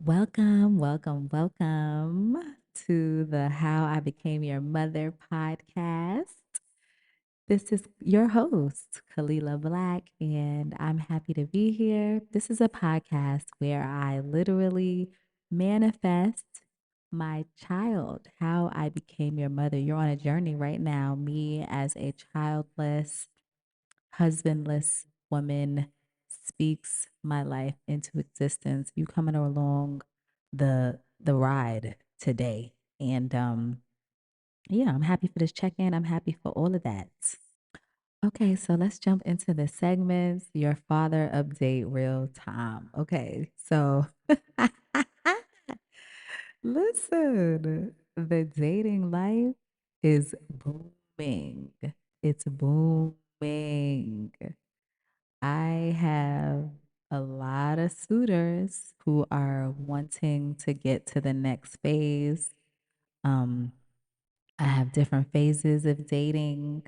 Welcome, welcome, welcome to the How I Became Your Mother podcast. This is your host, Kalila Black, and I'm happy to be here. This is a podcast where I literally manifest my child, how I became your mother. You're on a journey right now, me as a childless, husbandless woman speaks my life into existence. You coming along the ride today. And yeah, I'm happy for this check-in. I'm happy for all of that. Okay, so let's jump into the segments. Your father update real time. Okay, so listen, the dating life is booming. It's booming. I have a lot of suitors who are wanting to get to the next phase. Um, I have different phases of dating.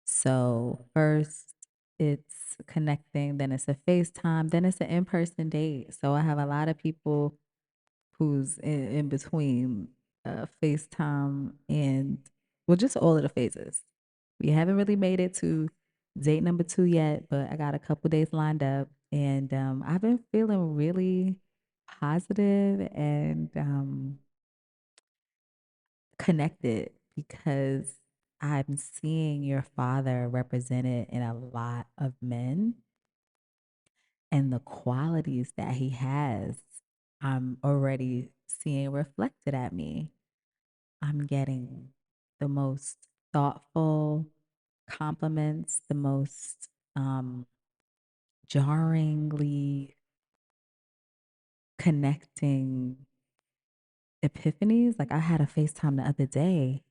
So, first it's connecting, then it's a FaceTime, then it's an in person date. So, I have a lot of people who's in between FaceTime and, well, just all of the phases. We haven't really made it to date number 2 yet, but I got a couple days lined up, and I've been feeling really positive and connected because I'm seeing your father represented in a lot of men and the qualities that he has. I'm already seeing reflected at me. I'm getting the most thoughtful compliments, the most jarringly connecting epiphanies. Like I had a FaceTime the other day.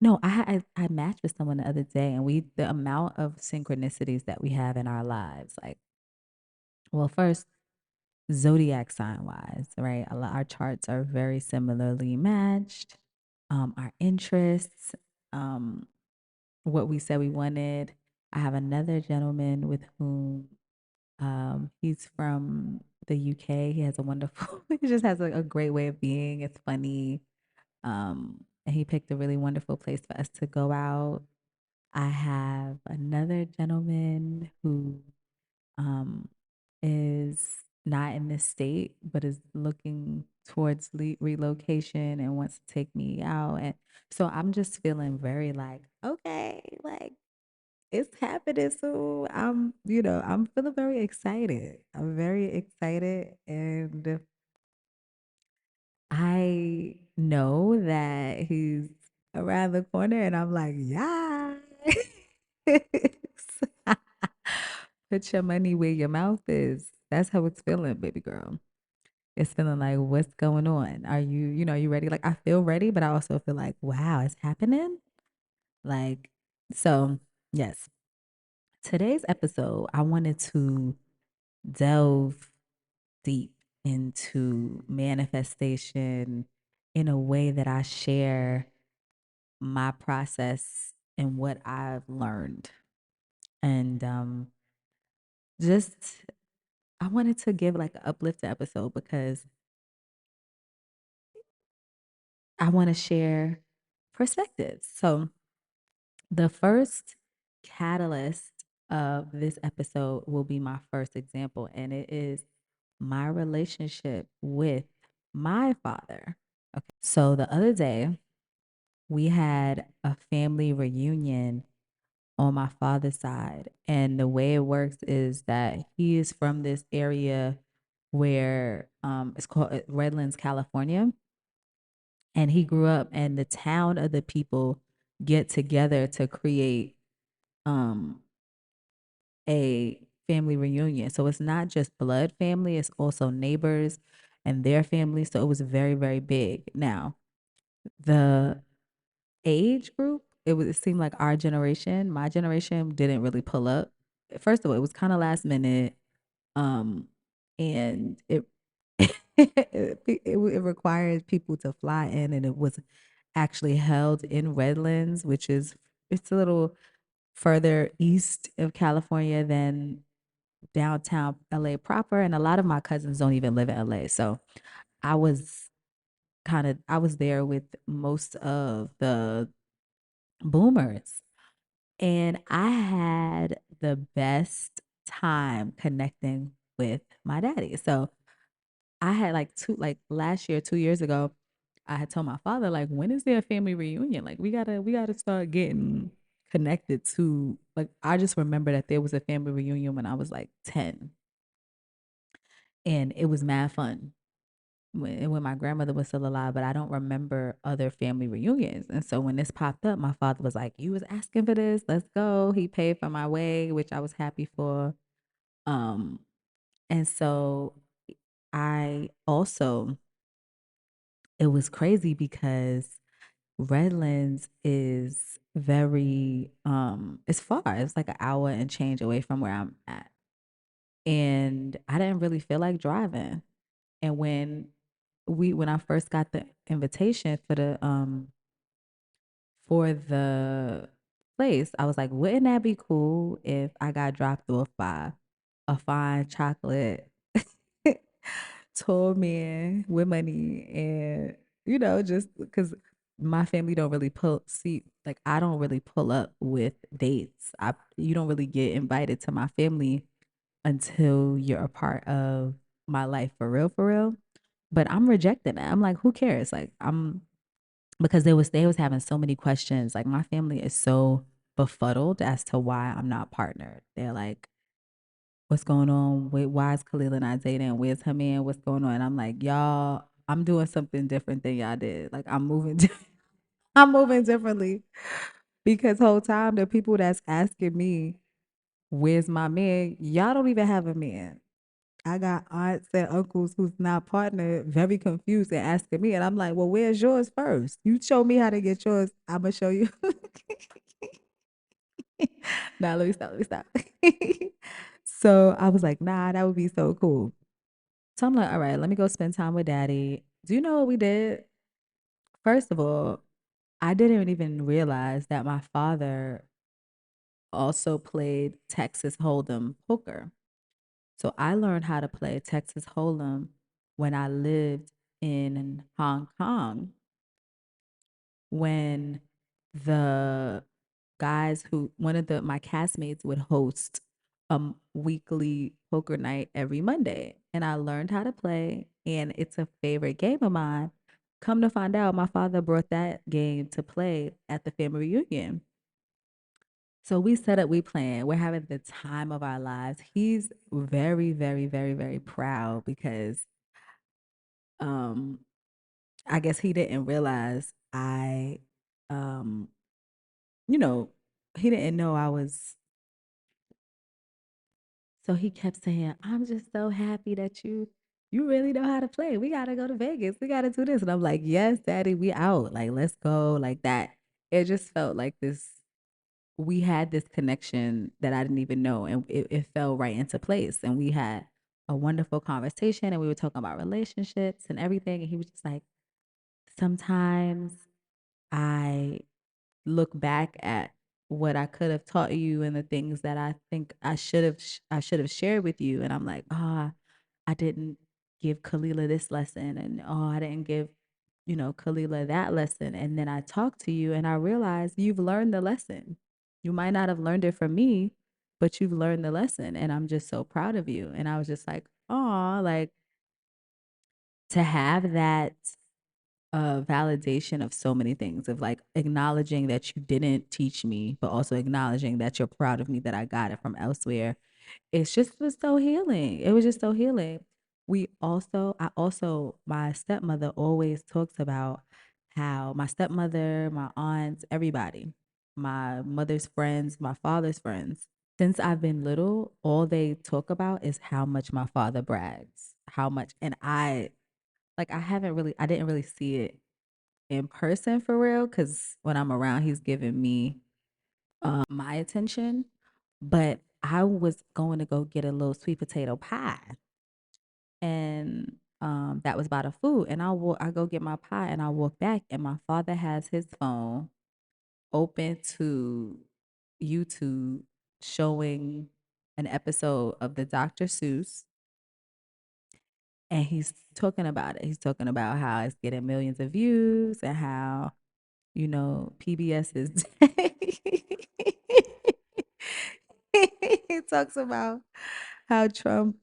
No, I matched with someone the other day, and the amount of synchronicities that we have in our lives. Like, well, first zodiac sign wise, right? Our charts are very similarly matched. Our interests, um, what we said we wanted. I have another gentleman with whom he's from the UK. He has a wonderful, he just has a great way of being. It's funny. And he picked a really wonderful place for us to go out. I have another gentleman who um, is not in this state, but is looking towards relocation and wants to take me out. And so I'm just feeling very like, okay, like it's happening soon. I'm feeling very excited. I'm very excited. And I know that he's around the corner, and I'm like, yeah. Put your money where your mouth is. That's how it's feeling, baby girl. It's feeling like, what's going on? Are you ready? Like, I feel ready, but I also feel like, wow, it's happening. Like, so yes. Today's episode, I wanted to delve deep into manifestation in a way that I share my process and what I've learned. And just I wanted to give like an uplifting episode because I want to share perspectives. So the first catalyst of this episode will be my first example, and it is my relationship with my father. Okay. So the other day, we had a family reunion on my father's side. And the way it works is that he is from this area where it's called Redlands, California. And he grew up, and the town of the people get together to create um, a family reunion. So it's not just blood family, it's also neighbors and their family. So it was very, very big. Now, the age group, it seemed like our generation, my generation didn't really pull up. First of all, it was kind of last minute. Um, and it required people to fly in, and it was actually held in Redlands, which is it's a little further east of California than downtown LA proper, and a lot of my cousins don't even live in LA. So I was I was there with most of the boomers, and I had the best time connecting with my daddy. So I had like like last year, 2 years ago, I had told my father, like, when is there a family reunion? Like we gotta start getting connected to, like, I just remember that there was a family reunion when I was like 10, and it was mad fun when my grandmother was still alive, but I don't remember other family reunions. And so when this popped up, my father was like, "You was asking for this, let's go." He paid for my way, which I was happy for. Um, and so I also, it was crazy because Redlands is very it's far. It's like an hour and change away from where I'm at. And I didn't really feel like driving. And when I first got the invitation for the place, I was like, wouldn't that be cool if I got dropped off by a fine chocolate tall man with money, and just because my family don't really like, I don't really pull up with dates. I You don't really get invited to my family until you're a part of my life for real, for real. But I'm rejecting it. I'm like, who cares? Like, because they was having so many questions. Like, my family is so befuddled as to why I'm not partnered. They're like, what's going on? Why is Kalila not dating? Where's her man? What's going on? And I'm like, y'all, I'm doing something different than y'all did. Like, I'm moving, I'm moving differently, because whole time the people that's asking me, where's my man? Y'all don't even have a man. I got aunts and uncles who's not partnered, very confused and asking me. And I'm like, well, where's yours first? You show me how to get yours. I'm going to show you. Nah, let me stop. Let me stop. So I was like, nah, that would be so cool. So I'm like, all right, let me go spend time with daddy. Do you know what we did? First of all, I didn't even realize that my father also played Texas Hold'em poker. So I learned how to play Texas Hold'em when I lived in Hong Kong, when the guys who one of the my castmates would host a weekly poker night every Monday, and I learned how to play, and it's a favorite game of mine. Come to find out, my father brought that game to play at the family reunion. So we set up, we plan, we're having the time of our lives. He's very, very, very, very proud because um I guess he didn't realize um you know, he didn't know I was. So he kept saying, "I'm just so happy that you really know how to play. We gotta go to Vegas. We gotta do this." And I'm like, "Yes, Daddy, we out. Like, let's go." Like that. It just felt like this. We had this connection that I didn't even know, and it fell right into place. And we had a wonderful conversation, and we were talking about relationships and everything. And he was just like, "Sometimes I look back at what I could have taught you and the things that I think I should have shared with you." And I'm like, "Ah, I didn't give Kalila this lesson, and oh, I didn't give, Kalila that lesson." And then I talked to you and I realized you've learned the lesson. You might not have learned it from me, but you've learned the lesson, and I'm just so proud of you. And I was just like, "Oh, like, to have that validation of so many things, of like acknowledging that you didn't teach me, but also acknowledging that you're proud of me that I got it from elsewhere." It's just was so healing. It was just so healing. My stepmother always talks about how my stepmother, my aunts, everybody, my mother's friends, my father's friends, since I've been little, all they talk about is how much my father brags, how much. And I didn't really see it in person for real, because when I'm around, he's giving me my attention. But I was going to go get a little sweet potato pie, and that was by the food. And I go get my pie, and I walk back, and my father has his phone open to YouTube, showing an episode of the Dr. Seuss, and he's talking about it. He's talking about how it's getting millions of views and how, PBS is. He talks about how Trump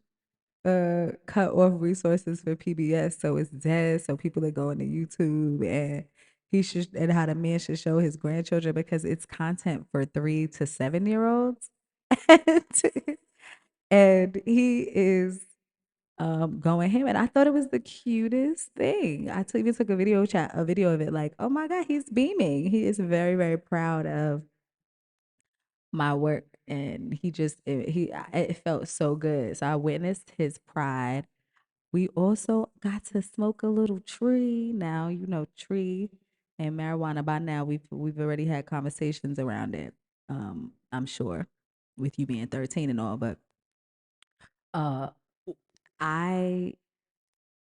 cut off resources for PBS, so it's dead. So people are going to YouTube, and how the man should show his grandchildren because it's content for 3 to 7 year olds, and, and he is going him, and I thought it was the cutest thing. Even took a video of it, like, oh my god, he's beaming. He is very, very proud of my work, and it felt so good. So I witnessed his pride. We also got to smoke a little tree. Now, tree and marijuana. By now, we've already had conversations around it. I'm sure, with you being 13 and all, but uh, I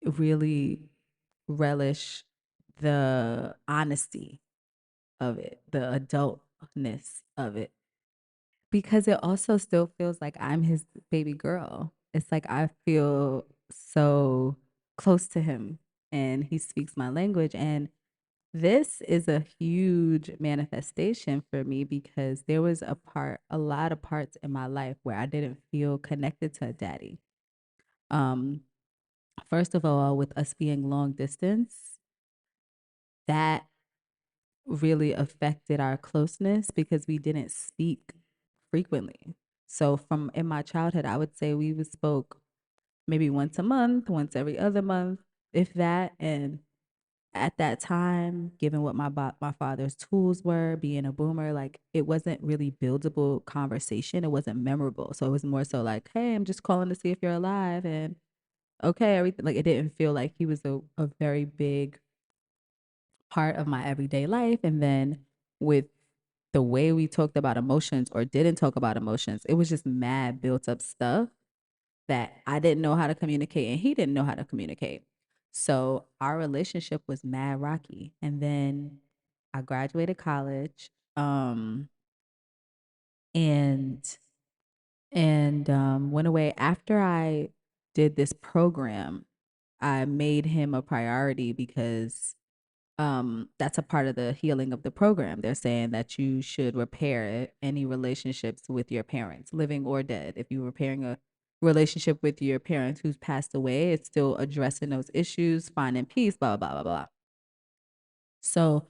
really relish the honesty of it, the adultness of it, because it also still feels like I'm his baby girl. It's like I feel so close to him, and he speaks my language. And this is a huge manifestation for me because there was a lot of parts in my life where I didn't feel connected to a daddy. Um, First of all, with us being long distance, that really affected our closeness because we didn't speak frequently. So from in my childhood, I would say we would spoke maybe once a month, once every other month, if that. And at that time, given what my father's tools were, being a boomer, like it wasn't really buildable conversation. It wasn't memorable. So it was more so like, hey, I'm just calling to see if you're alive, and okay, everything. Like it didn't feel like he was a very big part of my everyday life. And then with the way we talked about emotions or didn't talk about emotions, it was just mad built up stuff that I didn't know how to communicate and he didn't know how to communicate. So our relationship was mad rocky. And then I graduated college, and went away. After I did this program, I made him a priority because that's a part of the healing of the program. They're saying that you should repair any relationships with your parents, living or dead. If you're repairing a relationship with your parents who's passed away, it's still addressing those issues, finding peace, blah, blah, blah, blah. So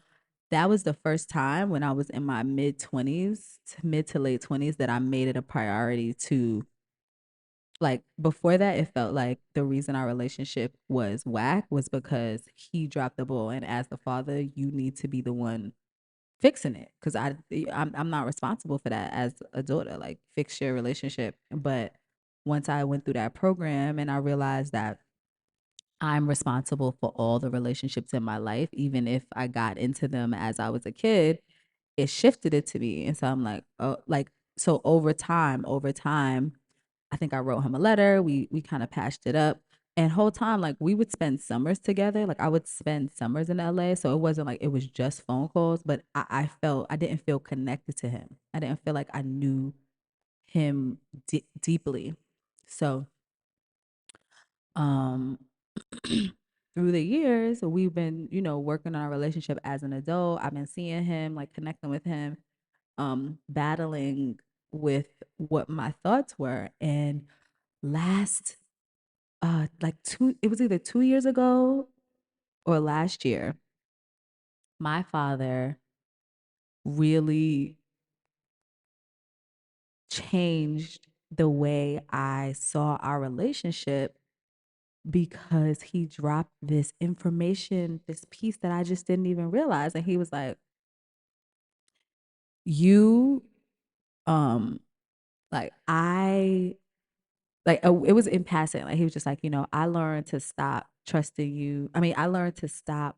that was the first time when I was in my mid to late 20s, that I made it a priority to, like, before that, it felt like the reason our relationship was whack was because he dropped the ball. And as the father, you need to be the one fixing it. Cause I'm not responsible for that as a daughter, like fix your relationship. But once I went through that program and I realized that I'm responsible for all the relationships in my life, even if I got into them as I was a kid, it shifted it to me. And so I'm like, oh, like, so over time, I think I wrote him a letter. We kind of patched it up. And whole time, like we would spend summers together. Like I would spend summers in LA. So it wasn't like it was just phone calls, but I didn't feel connected to him. I didn't feel like I knew him deeply. So um through the years, we've been, working on our relationship as an adult. I've been seeing him, like connecting with him, battling with what my thoughts were. And last like two it was either 2 years ago or last year, my father really changed the way I saw our relationship because he dropped this information, this piece that I just didn't even realize. And he was like, you um like I like it was in passing. Like he was just like, I learned to stop trusting you. I mean, I learned to stop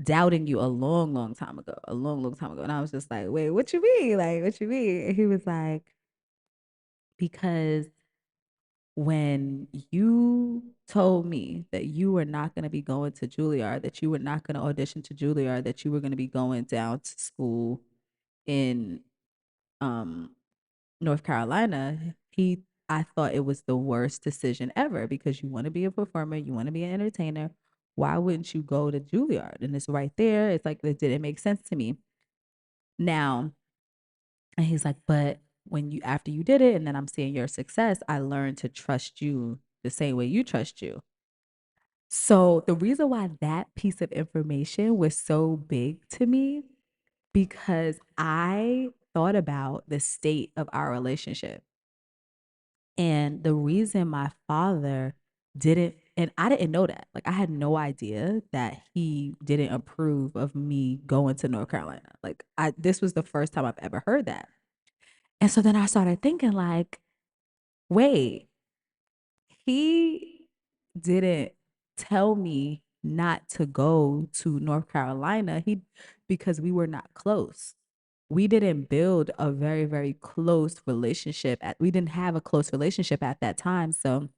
doubting you a long, long time ago, a long, long time ago. And I was just like, wait, what you mean? Like, what you mean? And he was like, because when you told me that you were not going to be going to Juilliard, that you were not going to audition to Juilliard, that you were going to be going down to school in um North Carolina, he I thought it was the worst decision ever because you want to be a performer, you want to be an entertainer. Why wouldn't you go to Juilliard? And it's right there. It's like it didn't make sense to me. Now, and he's like, but when you after you did it and then I'm seeing your success, I learned to trust you the same way you trust you. So the reason why that piece of information was so big to me because I thought about the state of our relationship. And the reason my father didn't, and I didn't know that. Like I had no idea that he didn't approve of me going to North Carolina. Like this was the first time I've ever heard that. And so then I started thinking like, wait, he didn't tell me not to go to North Carolina. He because we were not close. We didn't build a very, very close relationship. We didn't have a close relationship at that time. So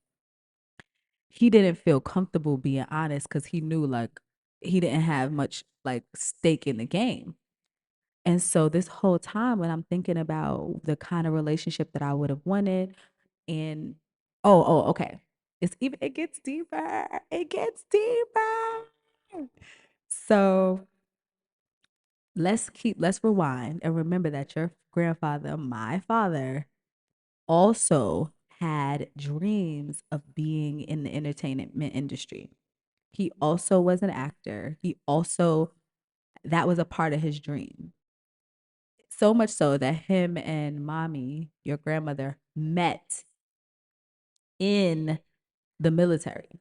he didn't feel comfortable being honest because he knew like he didn't have much like stake in the game. And so this whole time when I'm thinking about the kind of relationship that I would have wanted and okay. It gets deeper. It gets deeper. So let's rewind and remember that your grandfather, my father, also had dreams of being in the entertainment industry. He also was an actor. He also that was a part of his dream. So much so that him and mommy, your grandmother, met in the military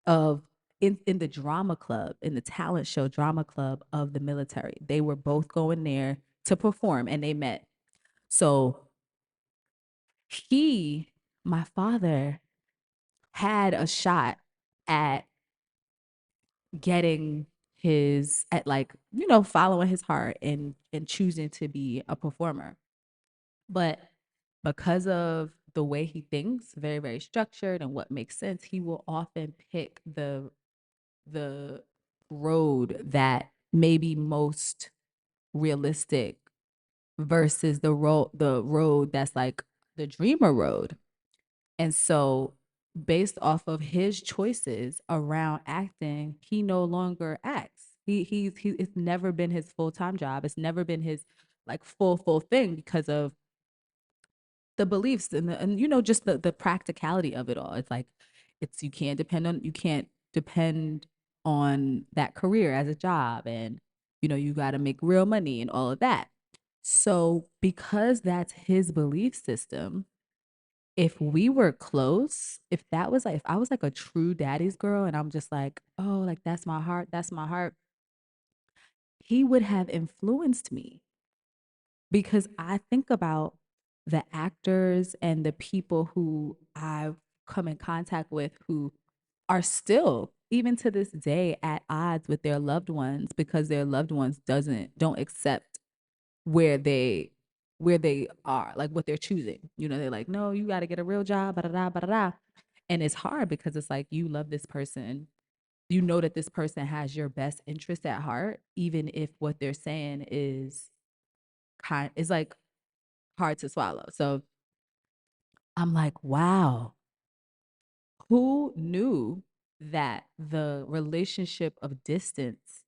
of in the drama club, in the talent show drama club of the military. They were both going there to perform and they met. So he, my father, had a shot at getting his at like, following his heart and choosing to be a performer. But because of the way he thinks, very, very structured and what makes sense, he will often pick the road that may be most realistic versus the road that's like the dreamer road. And so based off of his choices around acting, he no longer acts. It's never been his full-time job. It's never been his like full thing because of the beliefs and just the practicality of it all. It's like you can't depend on that career as a job and you got to make real money and all of that. So because that's his belief system, if we were close, if I was like a true daddy's girl and I'm just like, "Oh, like that's my heart." He would have influenced me because I think about the actors and the people who I've come in contact with who are still even to this day at odds with their loved ones because their loved ones don't accept where they are, like what they're choosing. They're like, no, you got to get a real job, da da da da. And it's hard because it's like you love this person, you know that this person has your best interest at heart, even if what they're saying is like hard to swallow. So I'm like, wow, who knew that the relationship of distance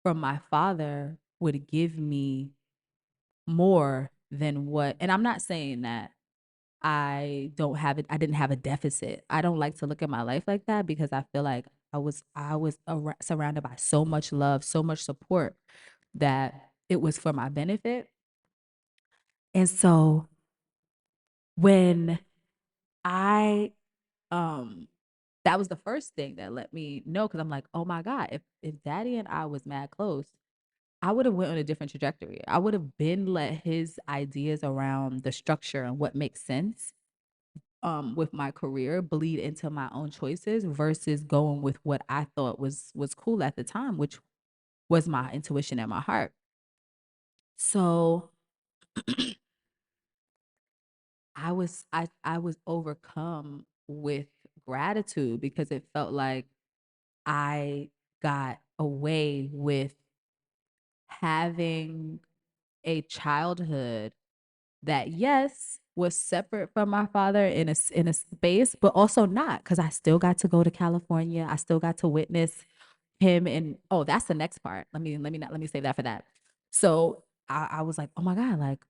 from my father would give me more than what, and I'm not saying that I didn't have a deficit. I don't like to look at my life like that because I feel like I was surrounded by so much love, so much support that it was for my benefit. And so when I um that was the first thing that let me know because I'm like, oh my God, if daddy and I was mad close, I would have went on a different trajectory. I would have been let his ideas around the structure and what makes sense with my career bleed into my own choices versus going with what I thought was cool at the time, which was my intuition and my heart. So I was overcome with gratitude because it felt like I got away with having a childhood that, yes, was separate from my father in in a space, but also not, because I still got to go to California. I still got to witness him. And oh, that's the next part. Let me save that for that. So I was like, oh my God, like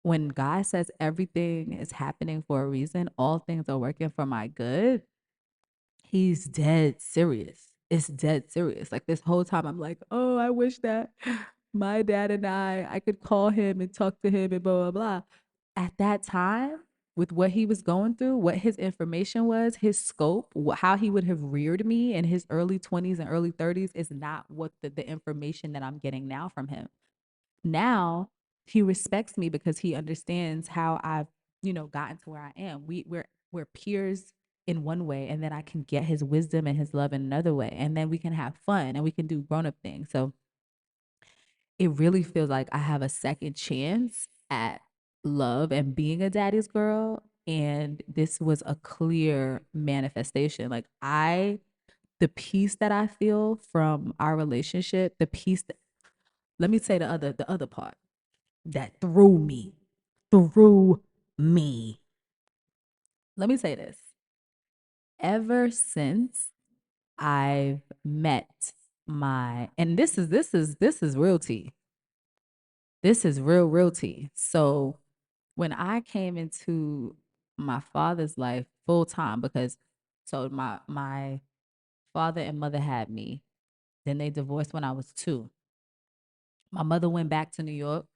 when God says everything is happening for a reason, all things are working for my good, he's dead serious. It's dead serious. Like this whole time, I'm like, oh, I wish that my dad and I could call him and talk to him and blah, blah, blah. At that time, with what he was going through, what his information was, his scope, how he would have reared me in his early 20s and early 30s is not what the information that I'm getting now from him. Now he respects me because he understands how I've, gotten to where I am. We're peers in one way, and then I can get his wisdom and his love in another way. And then we can have fun and we can do grown-up things. So it really feels like I have a second chance at love and being a daddy's girl. And this was a clear manifestation. Like the peace that I feel from our relationship, the peace that, let me say the other part that threw me. Let me say this. Ever since I've met and this is real tea. This is real tea. So when I came into my father's life full time, because so my father and mother had me, then they divorced when I was 2. My mother went back to New York,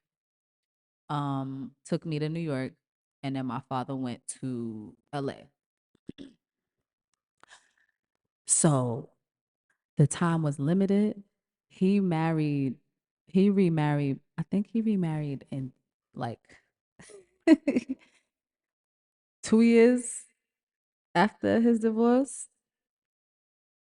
took me to New York, and then my father went to LA. So the time was limited. He married, he remarried, I think he remarried in like 2 years after his divorce.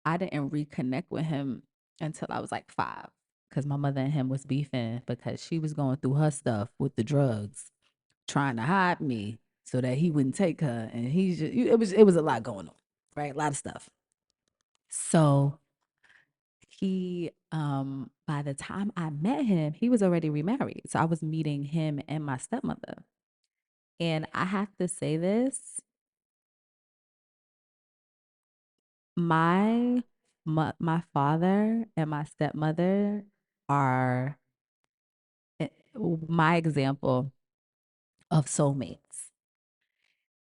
I didn't reconnect with him until I was like 5, because my mother and him was beefing because she was going through her stuff with the drugs, trying to hide me so that he wouldn't take her. And it was a lot going on, right? A lot of stuff. So he by the time I met him, he was already remarried. So I was meeting him and my stepmother. And I have to say this, my my father and my stepmother are my example of soulmates.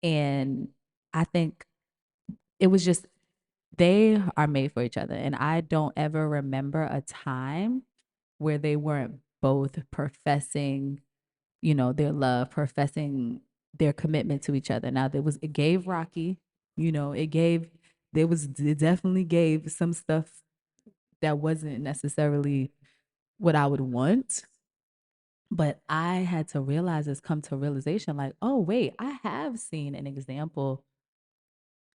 And I think it was just, they are made for each other. And I don't ever remember a time where they weren't both professing, their love, professing their commitment to each other. Now it gave Rocky, it gave, it definitely gave some stuff that wasn't necessarily what I would want. But I had to realize this, come to realization, like, oh, wait, I have seen an example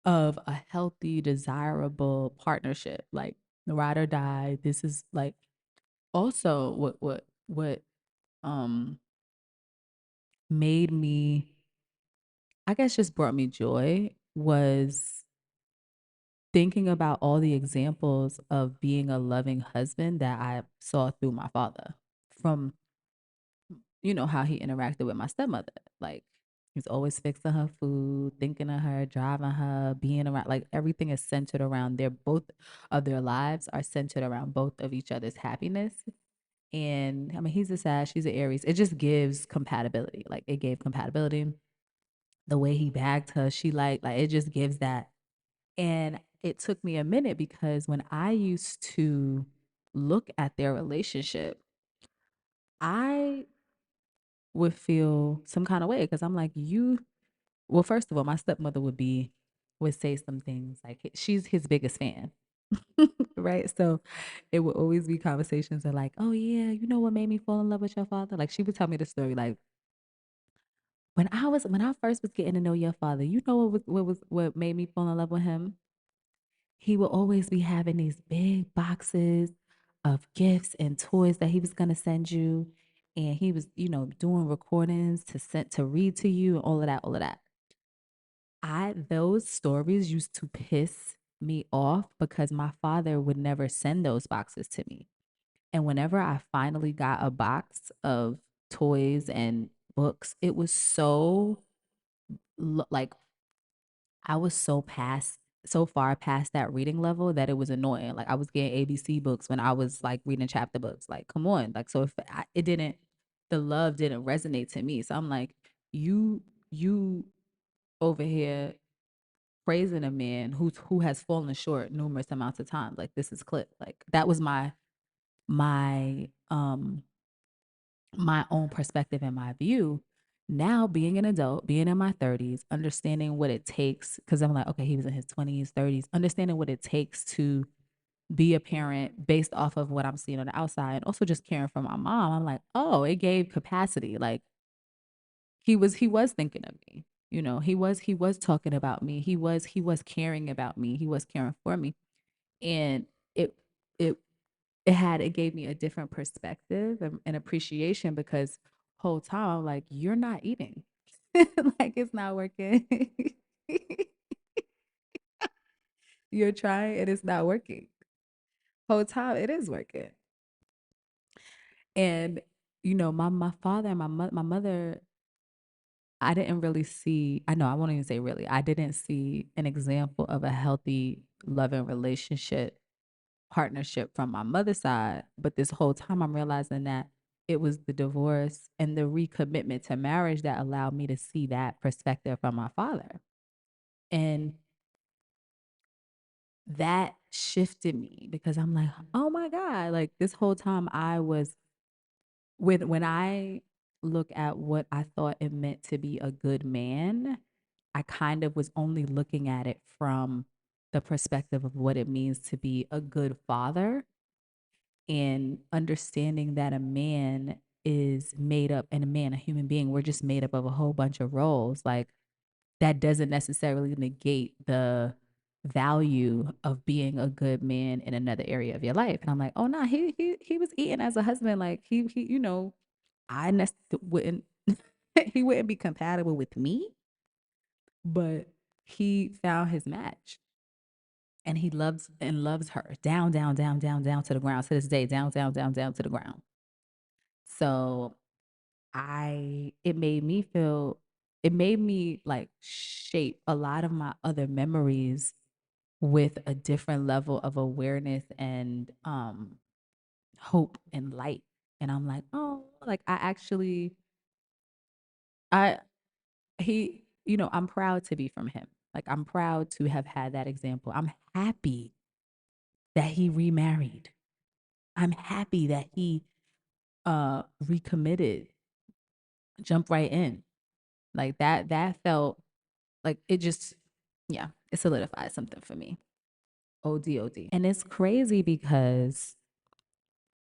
of a healthy, desirable partnership, like ride or die. This is like also what um made me, I guess, just brought me joy, was thinking about all the examples of being a loving husband that I saw through my father, from how he interacted with my stepmother. Like, he's always fixing her food, thinking of her, driving her, being around. Like, everything is centered around both of their lives are centered around both of each other's happiness. And I mean, he's a Sag, she's an Aries. It just gives compatibility. Like, it gave compatibility. The way he bagged her, she like it just gives that. And it took me a minute, because when I used to look at their relationship, I would feel some kind of way, because I'm like, well, first of all, my stepmother would say some things like she's his biggest fan. Right. So it would always be conversations of like, oh yeah, you know what made me fall in love with your father? Like, she would tell me the story, like, when I first was getting to know your father, what made me fall in love with him? He would always be having these big boxes of gifts and toys that he was gonna send you. And he was, doing recordings to read to you, and all of that. Those stories used to piss me off, because my father would never send those boxes to me. And whenever I finally got a box of toys and books, it was so like I was so far past that reading level that it was annoying. Like I was getting ABC books when I was like reading chapter books. Like, come on. Like, so if it didn't, the love didn't resonate to me. So I'm like, you over here praising a man who has fallen short numerous amounts of times. Like this is clip. Like that was my my own perspective and my view. Now, being an adult, being in my 30s, understanding what it takes, because I'm like, okay, he was in his 20s, 30s, understanding what it takes to be a parent based off of what I'm seeing on the outside, and also just caring for my mom. I'm like, oh, it gave capacity. Like he was thinking of me. You know, he was talking about me. He was caring about me. He was caring for me. And it it it gave me a different perspective and appreciation because whole time I'm like, you're not eating. Like it's not working. You're trying and it's not working. Whole time it is working. And my father and my mother, I didn't really see, I know I won't even say really, I didn't see an example of a healthy loving relationship partnership from my mother's side. But this whole time, I'm realizing that it was the divorce and the recommitment to marriage that allowed me to see that perspective from my father. And that shifted me because I'm like, oh my God, like this whole time I was when I look at what I thought it meant to be a good man, I kind of was only looking at it from the perspective of what it means to be a good father and understanding that a man is made up and a man, a human being, we're just made up of a whole bunch of roles. Like that doesn't necessarily negate the value of being a good man in another area of your life. And I'm like, oh no, he was eating as a husband. Like he I wouldn't he wouldn't be compatible with me, but he found his match and he loves her down, down, down, down, down to the ground to this day, down, down, down, down to the ground. So it made me feel, it made me like shape a lot of my other memories with a different level of awareness and hope and light. And I'm like, oh, like I actually, I, I'm proud to be from him. Like I'm proud to have had that example. I'm happy that he remarried. I'm happy that he recommitted, jumped right in. Like that felt like it just, yeah, it solidified something for me. OD. And it's crazy because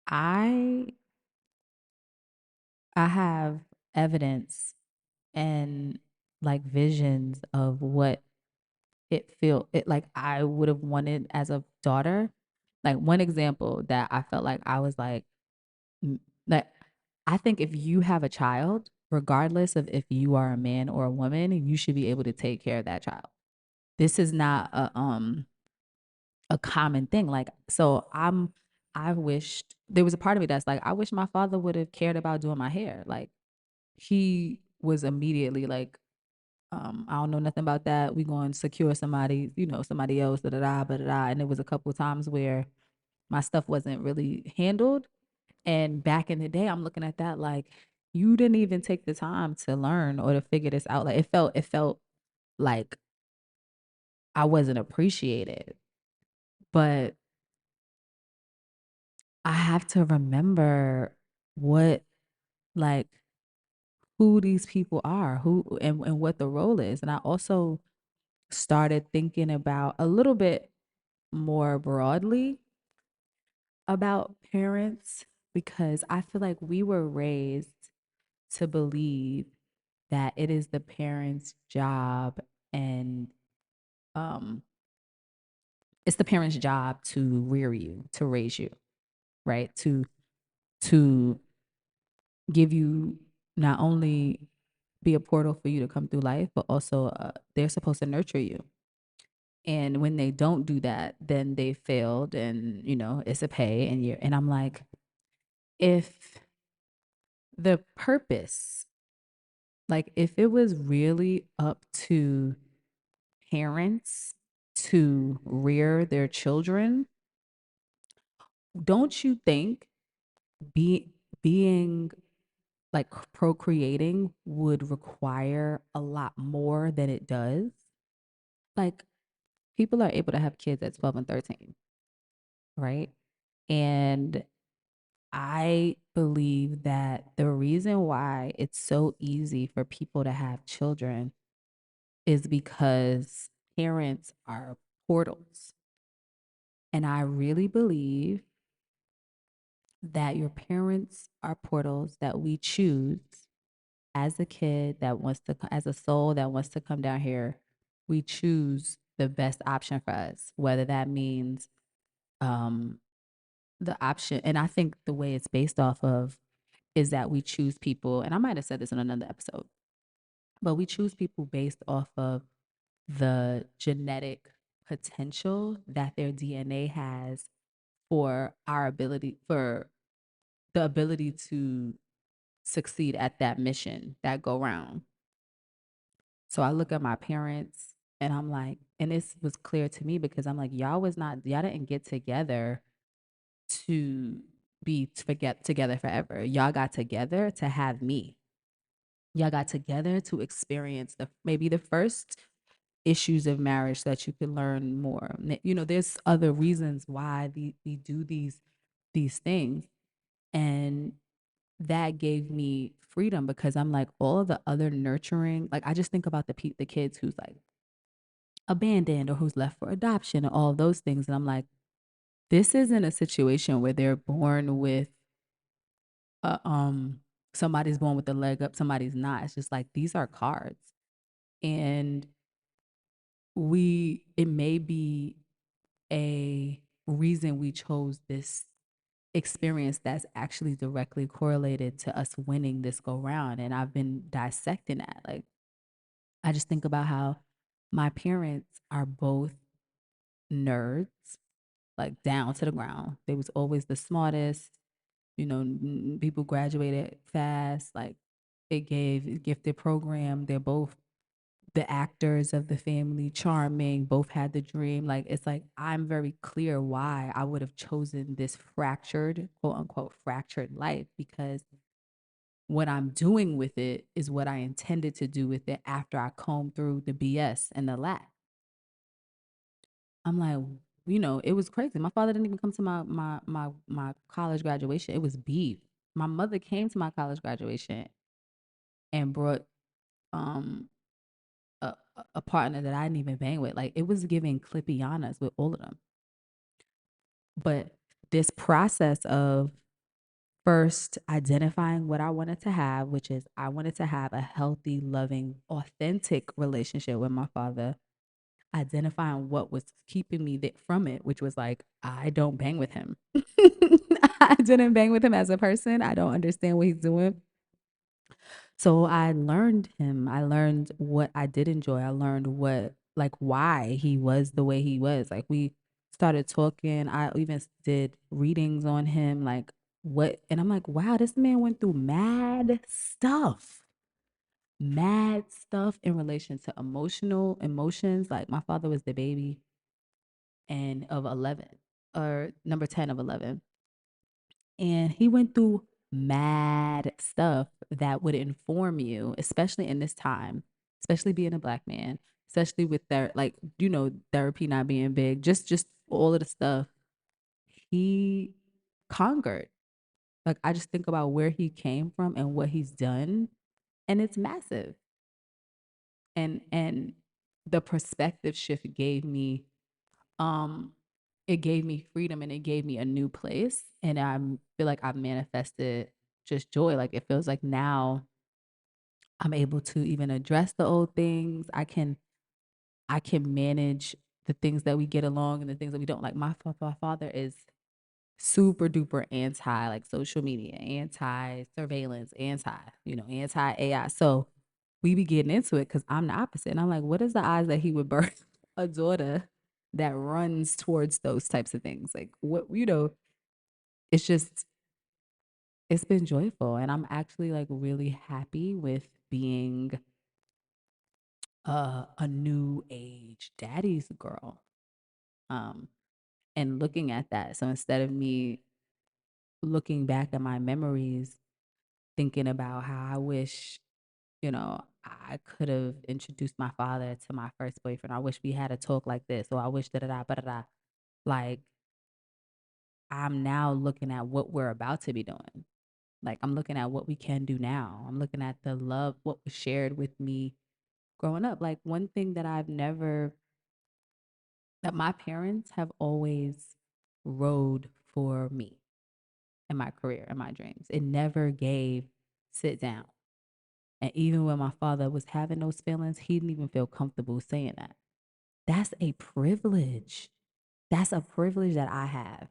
I I have evidence and like visions of what it like I would have wanted as a daughter. Like one example that I felt like I was like that I think if you have a child, regardless of if you are a man or a woman, you should be able to take care of that child. This is not a common thing. Like, so I wished there was a part of me that's like, I wish my father would have cared about doing my hair. Like, he was immediately like, I don't know nothing about that. We going to secure somebody, somebody else, da da da, da da. And there was a couple of times where my stuff wasn't really handled. And back in the day, I'm looking at that like, you didn't even take the time to learn or to figure this out. Like, it felt like I wasn't appreciated. But I have to remember what like who these people are, who and what the role is. And I also started thinking about a little bit more broadly about parents because I feel like we were raised to believe that it is the parents' job and um it's the parents' job to rear you, to raise you, right? To give you not only be a portal for you to come through life, but also they're supposed to nurture you. And when they don't do that, then they failed, and it's a pay. And I'm like, if the purpose Like if it was really up to parents to rear their children, don't you think be being like procreating would require a lot more than it does? Like people are able to have kids at 12 and 13, right? And I believe that the reason why it's so easy for people to have children is because parents are portals. And I really believe that your parents are portals that we choose as a kid that wants to, as a soul that wants to come down here. We choose the best option for us, whether that means um, the option. And I think the way it's based off of is that we choose people, and I might have said this in another episode, but we choose people based off of the genetic potential that their DNA has for our ability, for the ability to succeed at that mission, that go round. So I look at my parents and I'm like, and this was clear to me because I'm like, y'all didn't get together to be forget together forever. Y'all got together to have me. Y'all got together to experience the maybe the first issues of marriage that you can learn more. You know, there's other reasons why we do these things, and that gave me freedom because I'm like all of the other nurturing. Like I just think about the kids who's like abandoned or who's left for adoption and all of those things, and I'm like, this isn't a situation where they're born with uh, um somebody's born with a leg up, somebody's not. It's just like these are cards, and we it may be a reason we chose this experience that's actually directly correlated to us winning this go round. And I've been dissecting that. Like I just think about how my parents are both nerds, like down to the ground. They was always the smartest. You know, people graduated fast. Like it gave a gifted program. They're both the actors of the family, charming, both had the dream. Like it's like I'm very clear why I would have chosen this fractured, quote unquote, fractured life because what I'm doing with it is what I intended to do with it after I combed through the BS and the lack. I'm like, you know, it was crazy. My father didn't even come to my college graduation. It was beef. My mother came to my college graduation and brought um a partner that I didn't even bang with. Like it was giving Clippianas with all of them. But this process of first identifying what I wanted to have, which is I wanted to have a healthy, loving, authentic relationship with my father, identifying what was keeping me from it, which was like, I don't bang with him. I didn't bang with him as a person. I don't understand what he's doing. So I learned him. I learned what I did enjoy. I learned what, like, why he was the way he was. Like, we started talking. I even did readings on him, like, what, and I'm like, wow, this man went through mad stuff in relation to emotional emotions. Like, my father was the baby and of 11 or number 10 of 11. And he went through mad stuff that would inform you, especially in this time, especially being a black man, especially with their like, you know, therapy not being big, just all of the stuff he conquered. Like I just think about where he came from and what he's done, and it's massive. And the perspective shift gave me um it gave me freedom and it gave me a new place, and I feel like I've manifested just joy. Like it feels like now I'm able to even address the old things. I can manage the things that we get along and the things that we don't. Like my father is super duper anti like social media, anti surveillance, anti, you know, anti AI. So we be getting into it because I'm the opposite. And I'm like, what is the odds that he would birth a daughter that runs towards those types of things? Like what, you know, it's just it's been joyful, and I'm actually like really happy with being a new age daddy's girl. Um, and looking at that. So instead of me looking back at my memories, thinking about how I wish, I could have introduced my father to my first boyfriend. I wish we had a talk like this, or I wish da da da da da. Like I'm now looking at what we're about to be doing. Like I'm looking at what we can do now. I'm looking at the love, what was shared with me growing up. Like one thing that that my parents have always rode for me in my career and my dreams. It never gave sit down. And even when my father was having those feelings, he didn't even feel comfortable saying that. That's a privilege. That's a privilege that I have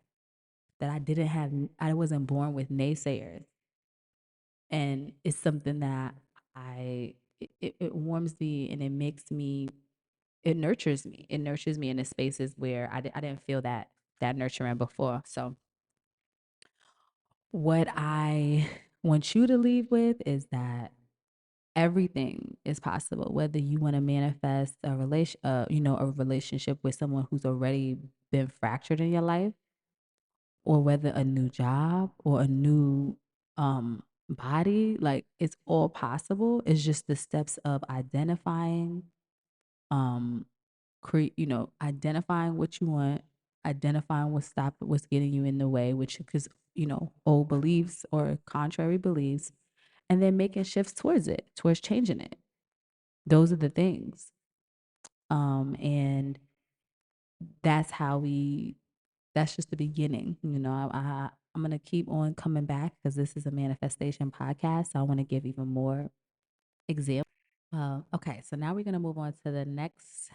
that I didn't have. I wasn't born with naysayers. And it's something that it warms me and it makes me, it nurtures me. It nurtures me in the spaces where I didn't feel that nurturing before. So what I want you to leave with is that everything is possible. Whether you want to manifest a relationship with someone who's already been fractured in your life, or whether a new job or a new body, like it's all possible. It's just the steps of identifying, um, identifying what you want, identifying what's getting you in the way, which because old beliefs or contrary beliefs, and then making shifts towards it, towards changing it. Those are the things. And that's how that's just the beginning. I'm going to keep on coming back because this is a manifestation podcast. So I want to give even more examples. Okay, so now we're going to move on to the next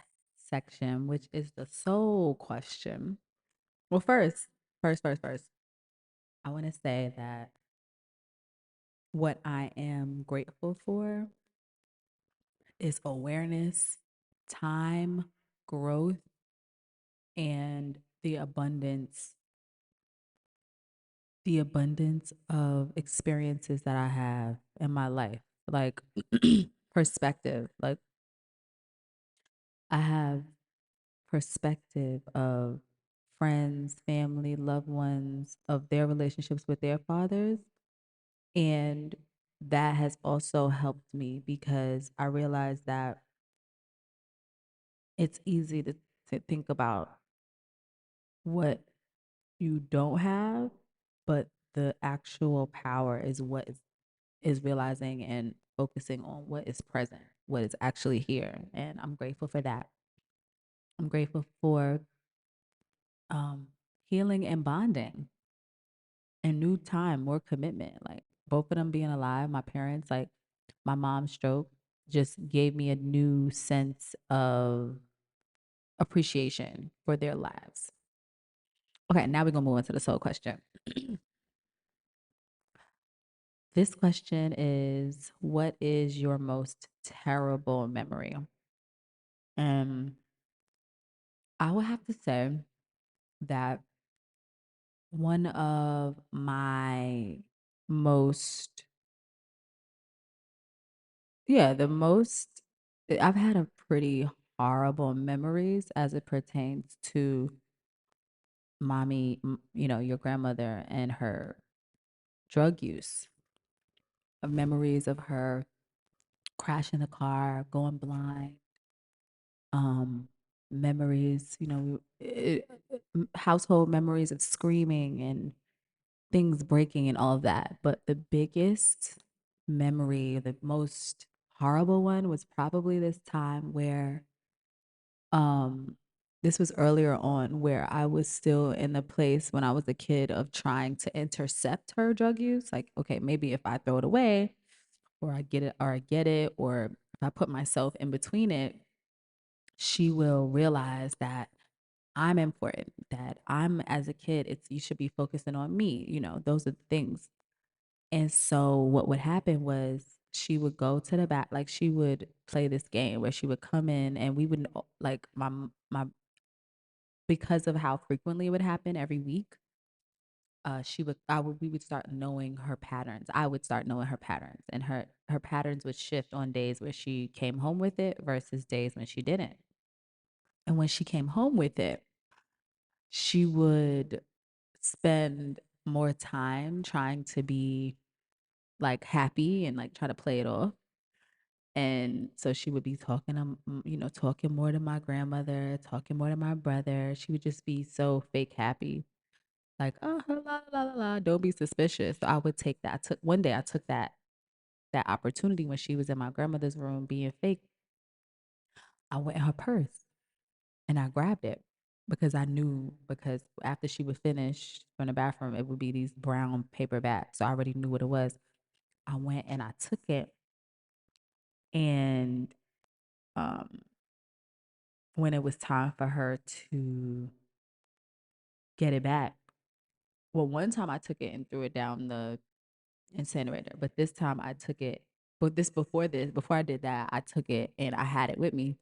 section, which is the soul question. Well, first, I want to say that what I am grateful for is awareness, time, growth, and the abundance of experiences that I have in my life. Like perspective. Like I have perspective of friends, family, loved ones, of their relationships with their fathers. And that has also helped me because I realized that it's easy to think about what you don't have, but the actual power is what is realizing and focusing on what is present, what is actually here. And I'm grateful for that. I'm grateful for um, healing and bonding and new time, more commitment. Like both of them being alive, my parents, like my mom's stroke, just gave me a new sense of appreciation for their lives. Okay, now we're going to move on to the soul question. This question is, what is your most terrible memory? And I would have to say that one of my most, yeah, the most, I've had a pretty horrible memories as it pertains to mommy, your grandmother and her drug use, of memories of her crashing the car, going blind, um, memories, household memories of screaming and things breaking and all of that. But the biggest memory, the most horrible one was probably this time where um this was earlier on where I was still in the place when I was a kid of trying to intercept her drug use. Like, okay, maybe if I throw it away or I get it, or if I put myself in between it, she will realize that I'm important, that I'm as a kid, it's you should be focusing on me, those are the things. And so what would happen was she would go to the back, like she would play this game where she would come in and we would like my because of how frequently it would happen every week, we would start knowing her patterns. I would start knowing her patterns, and her patterns would shift on days where she came home with it versus days when she didn't. And when she came home with it, she would spend more time trying to be like happy and like try to play it off. And so she would be talking, talking more to my grandmother, talking more to my brother. She would just be so fake happy, like, oh, la la la la. Don't be suspicious. So I would take that. One day I took that opportunity when she was in my grandmother's room being fake. I went in her purse and I grabbed it because I knew, because after she would finish from the bathroom, it would be these brown paper bags. So I already knew what it was. I went and I took it, and um when it was time for her to get it back. Well, one time I took it and threw it down the incinerator, but this time I took it. But before I did that, I took it and I had it with me.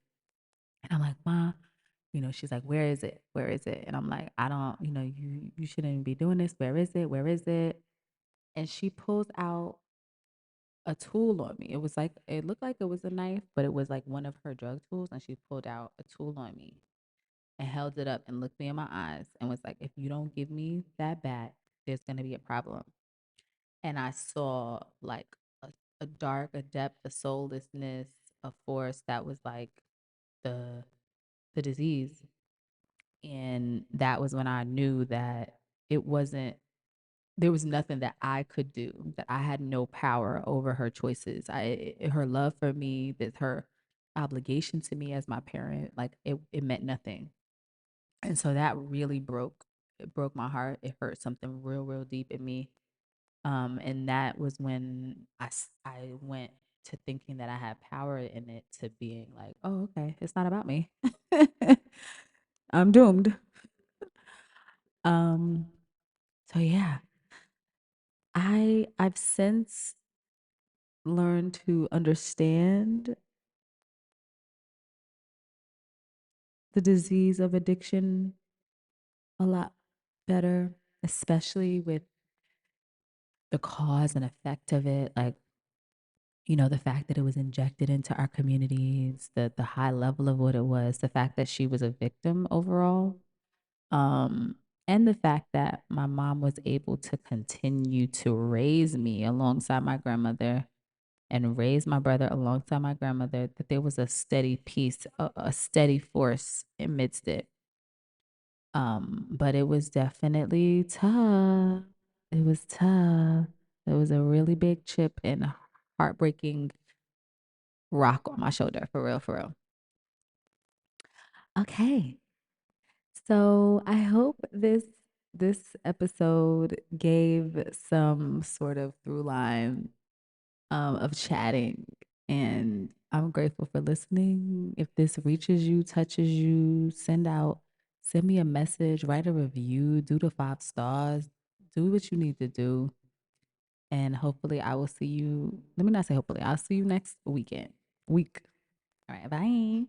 And I'm like, Ma, she's like, where is it? Where is it? And I'm like, I don't, you shouldn't be doing this. Where is it? Where is it? And she pulls out a tool on me. It looked like it was a knife, but it was like one of her drug tools. And she pulled out a tool on me and held it up and looked me in my eyes and was like, if you don't give me that back, there's going to be a problem. And I saw like a dark, a depth, a soullessness, a force that was like the the disease. And that was when I knew that it wasn't there was nothing that I could do, that I had no power over her choices. Her love for me, that her obligation to me as my parent, like it meant nothing. And so that really broke my heart. It hurt something real, real deep in me. And that was when I went to thinking that I had power in it, to being like, oh, okay, it's not about me. I'm doomed. Um, so yeah, I've since learned to understand the disease of addiction a lot better, especially with the cause and effect of it. Like, the fact that it was injected into our communities, the high level of what it was, the fact that she was a victim overall, um, and the fact that my mom was able to continue to raise me alongside my grandmother and raise my brother alongside my grandmother, that there was a steady peace, a steady force amidst it. But it was definitely tough. It was tough. It was a really big chip and heartbreaking rock on my shoulder, for real, for real. Okay. So I hope this episode gave some sort of through line of chatting, and I'm grateful for listening. If this reaches you, touches you, send me a message, write a review, do the 5 stars, do what you need to do, and hopefully I will see you. Let me not say hopefully. I'll see you next week. All right, bye.